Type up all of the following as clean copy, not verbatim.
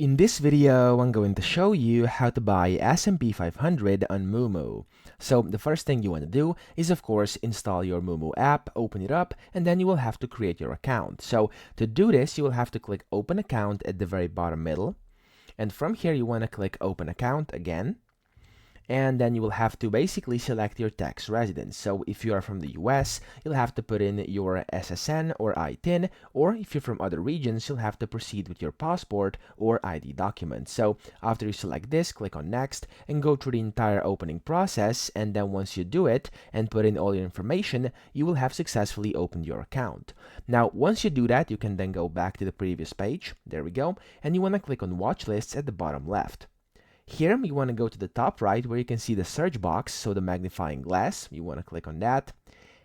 In this video, I'm going to show you how to buy S&P 500 on Moomoo. So the first thing you want to do is, of course, install your Moomoo app, open it up, and then you will have to create your account. So to do this, you will have to click Open Account at the very bottom middle. And from here, you want to click Open Account again. And then you will have to basically select your tax residence. So if you are from the US, you'll have to put in your SSN or ITIN, or if you're from other regions, you'll have to proceed with your passport or ID document. So after you select this, click on Next and go through the entire opening process. And then once you do it and put in all your information, you will have successfully opened your account. Now, once you do that, you can then go back to the previous page. There we go. And you want to click on Watch Lists at the bottom left. Here, you want to go to the top right where you can see the search box, so the magnifying glass. You want to click on that.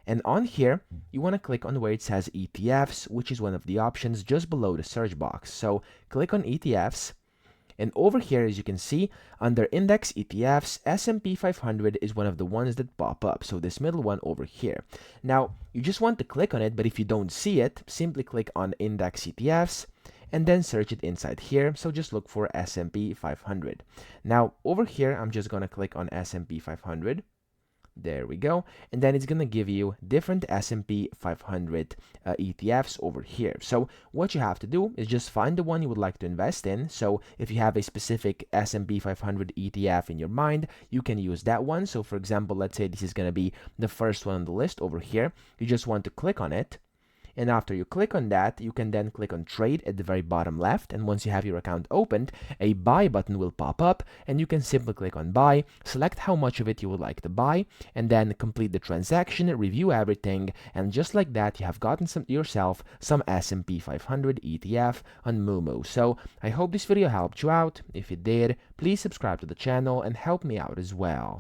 And on here, you want to click on where it says ETFs, which is one of the options just below the search box. So click on ETFs. And over here, as you can see, under Index ETFs, S&P 500 is one of the ones that pop up. So this middle one over here. Now, you just want to click on it, but if you don't see it, simply click on Index ETFs and then search it inside here. So just look for S&P 500. Now, over here, I'm just going to click on S&P 500. There we go. And then it's going to give you different S&P 500 ETFs over here. So what you have to do is just find the one you would like to invest in. So if you have a specific S&P 500 ETF in your mind, you can use that one. So for example, let's say this is going to be the first one on the list over here. You just want to click on it. And after you click on that, you can then click on Trade at the very bottom left. And once you have your account opened, a Buy button will pop up. And you can simply click on Buy, select how much of it you would like to buy, and then complete the transaction, review everything. And just like that, you have gotten yourself some S&P 500 ETF on Moomoo. So I hope this video helped you out. If it did, please subscribe to the channel and help me out as well.